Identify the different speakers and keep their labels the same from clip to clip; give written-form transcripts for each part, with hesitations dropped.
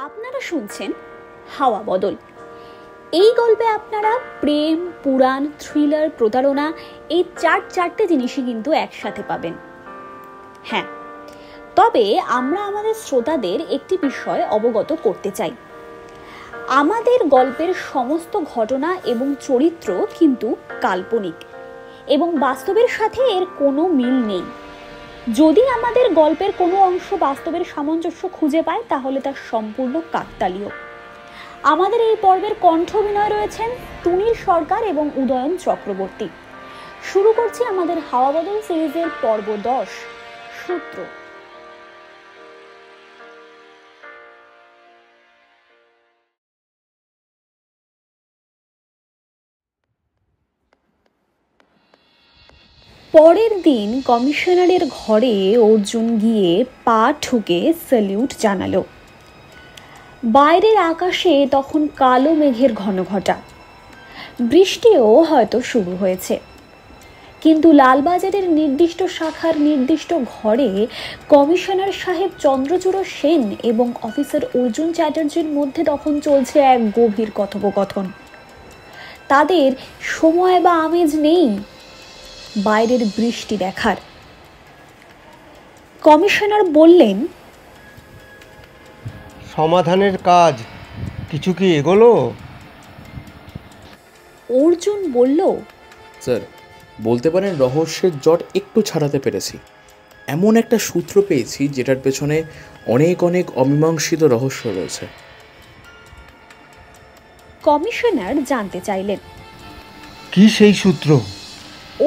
Speaker 1: আপনারা শুনছেন হাওয়া বদল। এই গল্পে আপনারা প্রেম, পুরাণ, থ্রিলার, প্রতারণা এই চারটে জিনিসই কিন্তু একসাথে পাবেন। হ্যাঁ, তবে আমরা আমাদের শ্রোতাদের একটি বিষয় অবগত করতে চাই। আমাদের গল্পের সমস্ত ঘটনা এবং চরিত্র কিন্তু কাল্পনিক এবং বাস্তবের সাথে এর কোনো মিল নেই। যদি আমাদের গল্পের কোনো অংশ বাস্তবের সামঞ্জস্য খুঁজে পায় তাহলে তা সম্পূর্ণ কাকতালীয়। আমাদের এই পর্বের কণ্ঠ অভিনয় রয়েছেন তুনীল সরকার এবং উদয়ন চক্রবর্তী। শুরু করছি আমাদের হাওয়া বদল সিরিজের পর্ব 10, সূত্র। পরের দিন কমিশনারের ঘরে অর্জুন গিয়ে পা ঠুকে স্যালিউট জানালো। বাইরের আকাশে তখন কালো মেঘের ঘনঘটা, বৃষ্টিও হয়তো শুরু হয়েছে। কিন্তু লালবাজারের নির্দিষ্ট শাখার নির্দিষ্ট ঘরে কমিশনার সাহেব চন্দ্রচূড় সেন এবং অফিসার অর্জুন চ্যাটার্জির মধ্যে তখন চলছে এক গভীর কথোপকথন। তাদের সময় বা আমেজ নেই বাইরের বৃষ্টি দেখার। কমিশনার বললেন,
Speaker 2: সমাধানের কাজ কিছু কি এগোলো?
Speaker 1: অর্জুন বলল,
Speaker 3: স্যার, বলতে পারেন রহস্যের জট একটু ছাড়াতে পেরেছি। এমন একটা সূত্র পেয়েছি যেটার পেছনে অনেক অনেক অমীমাংসিত রহস্য রয়েছে।
Speaker 1: কমিশনার জানতে চাইলেন,
Speaker 2: কি সেই সূত্র?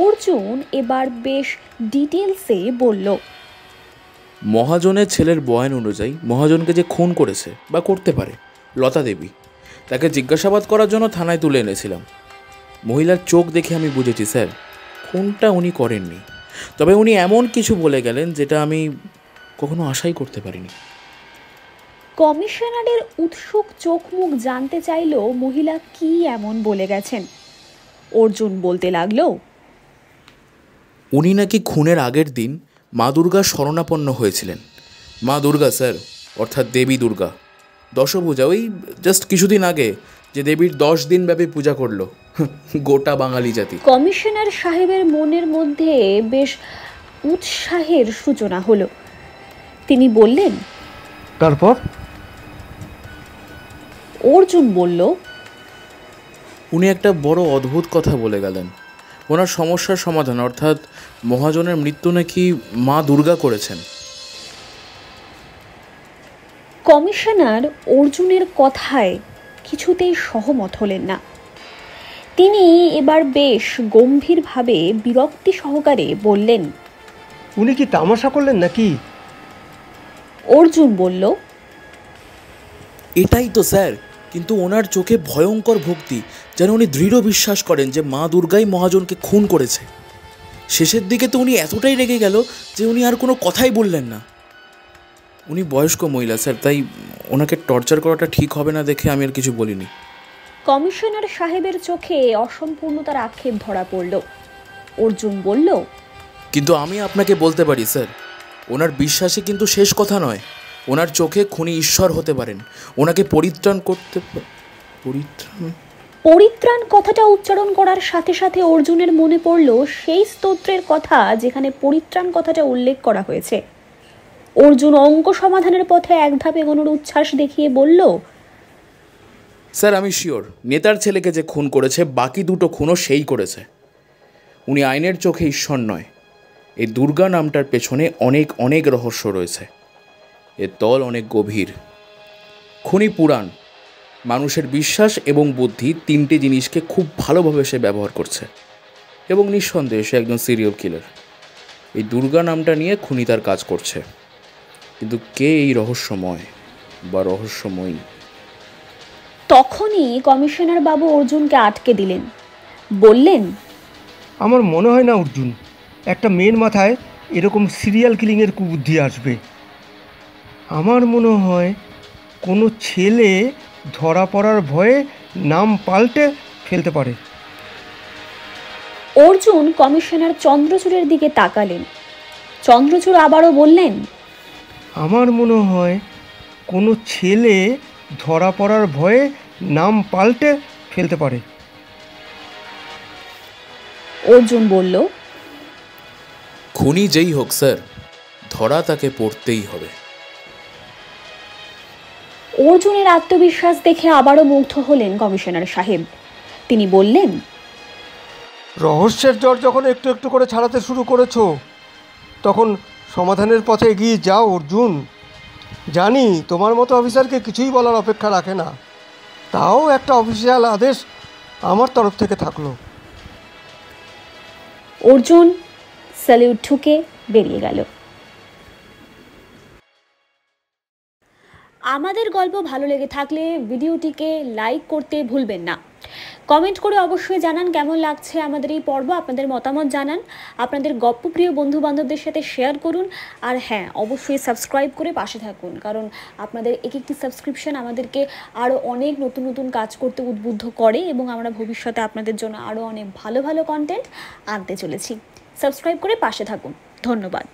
Speaker 1: অর্জুন এবার বেশ ডিটেলসে বলল,
Speaker 3: মহাজনের ছেলের বয়ান অনুযায়ী মহাজনকে যে খুন করেছে বা করতে পারে লতা দেবী, তাকে জিজ্ঞাসাবাদ করার জন্য থানায় তুলে এনেছিলাম। মহিলার চোখ দেখে আমি বুঝেছি স্যার, খুনটা উনি করেননি। তবে উনি এমন কিছু বলে গেলেন যেটা আমি কখনো আশাই করতে পারিনি।
Speaker 1: কমিশনারের উৎসুক চোখ মুখ জানতে চাইল মহিলা কি এমন বলে গেছেন। অর্জুন বলতে লাগলো,
Speaker 3: উনি নাকি খুনের আগের দিন মা দুর্গার শরণাপন্ন হয়েছিলেন। মা দুর্গা স্যার, অর্থাৎ দেবী দুর্গা, দশভূজা, ওই জাস্ট কিছুদিন আগে যে দেবীর 10 দিন ব্যাপী পূজা করলো গোটা বাঙালি জাতি।
Speaker 1: কমিশনার সাহেবের মনের মধ্যে বেশ উৎসাহের সূচনা হলো। তিনি বললেন,
Speaker 2: তারপর?
Speaker 1: অর্জুন বলল,
Speaker 3: উনি একটা বড় অদ্ভুত কথা বলে গেলেন। ওনার সমস্যার সমাধান, অর্থাৎ মহাজনের মৃত্যু নাকি মা দুর্গা করেছেন।
Speaker 1: কমিশনার অর্জুনের কথায় কিছুতেই সহমত হলেন না। তিনি এবার বেশ গম্ভীরভাবে বিরক্তি সহকারে বললেন,
Speaker 2: উনি কি তামাশা করলেন নাকি?
Speaker 1: অর্জুন বলল,
Speaker 3: এটাই তো স্যার, কিন্তু ওনার চোখে ভয়ঙ্কর ভক্তি, যেন উনি দৃঢ় বিশ্বাস করেন যে মা দুর্গাই মহাজনকে খুন করেছে। শেষের দিকে তো উনি এতটাই রেগে গেল যে উনি আর কোনো কথাই বললেন না। উনি বয়স্ক মহিলা স্যার, তাই ওনাকে টর্চার করাটা ঠিক হবে না দেখে আমি আর কিছু বলিনি।
Speaker 1: কমিশনার সাহেবের চোখে অসম্পূর্ণতার আক্ষেপ ধরা পড়ল। অর্জুন বলল,
Speaker 3: কিন্তু আমি আপনাকে বলতে পারি স্যার, ওনার বিশ্বাসই কিন্তু শেষ কথা নয়। ওনার চোখে খুনি ঈশ্বর হতে পারেন। ওনাকে পরিত্রাণ করতে
Speaker 1: পরিত্রাণ কথাটা উচ্চারণ করার সাথে সাথে অর্জুনের মনে পড়ল সেই স্তোত্রের কথা যেখানে পরিত্রাণ কথাটা উল্লেখ করা হয়েছে। অর্জুন অঙ্ক সমাধানের পথে এক ধাপ এগোনোর উচ্ছ্বাস দেখিয়ে বলল,
Speaker 3: স্যার, আমি শিওর নেতার ছেলেকে যে খুন করেছে বাকি দুটো খুনও সেই করেছে। উনি আইনের চোখে ঈশ্বর নয়। এই দুর্গা নামটার পেছনে অনেক অনেক রহস্য রয়েছে। এর তল অনেক গভীর। খুনি পুরাণ, মানুষের বিশ্বাস এবং বুদ্ধি, তিনটে জিনিসকে খুব ভালোভাবে সে ব্যবহার করছে এবং নিঃসন্দেহে সে একজন সিরিয়াল কিলার। এই দুর্গা নামটা নিয়ে খুনি তার কাজ করছে। কিন্তু কে এই রহস্যময় বা রহস্যময়ী?
Speaker 1: তখনই কমিশনার বাবু অর্জুনকে আটকে দিলেন। বললেন,
Speaker 2: আমার মনে হয় না অর্জুন, একটা মেয়ের মাথায় এরকম সিরিয়াল কিলিংয়ের কুবুদ্ধি আসবে। আমার মনে হয় কোনো ছেলে ধরা পড়ার ভয়ে নাম পাল্টে ফেলতে পারে।
Speaker 1: অর্জুন কমিশনার চন্দ্রচূড়ের দিকে তাকালেন। চন্দ্রচূড় আবারও বললেন,
Speaker 2: আমার মনে হয় কোনো ছেলে ধরা পড়ার ভয়ে নাম পাল্টে ফেলতে পারে।
Speaker 1: অর্জুন বলল,
Speaker 3: খুনি যেই হোক স্যার, ধরা তাকে পড়তেই হবে।
Speaker 1: অর্জুনের আত্মবিশ্বাস দেখে আবারও মুগ্ধ হলেন কমিশনার সাহেব। তিনি বললেন,
Speaker 2: রহস্যের জ্বর যখন একটু একটু করে ছাড়াতে শুরু করেছো, তখন সমাধানের পথে এগিয়ে যাও অর্জুন। জানি তোমার মতো অফিসারকে কিছুই বলার অপেক্ষা রাখে না, তাও একটা অফিসিয়াল আদেশ আমার তরফ থেকে থাকলো।
Speaker 1: অর্জুন স্যালিউট ঠুকে বেরিয়ে গেল। আমাদের গল্প ভালো লেগে থাকলে ভিডিওটিকে লাইক করতে ভুলবেন না। কমেন্ট করে অবশ্যই জানান কেমন লাগছে আমাদের এই পর্ব। আপনাদের মতামত জানান, আপনাদের গল্পপ্রিয় বন্ধু বান্ধবদের সাথে শেয়ার করুন। আর হ্যাঁ, অবশ্যই সাবস্ক্রাইব করে পাশে থাকুন, কারণ আপনাদের একটি সাবস্ক্রিপশন আমাদেরকে আরও অনেক নতুন নতুন কাজ করতে উদ্বুদ্ধ করে এবং আমরা ভবিষ্যতে আপনাদের জন্য আরও অনেক ভালো ভালো কন্টেন্ট আনতে চলেছি। সাবস্ক্রাইব করে পাশে থাকুন। ধন্যবাদ।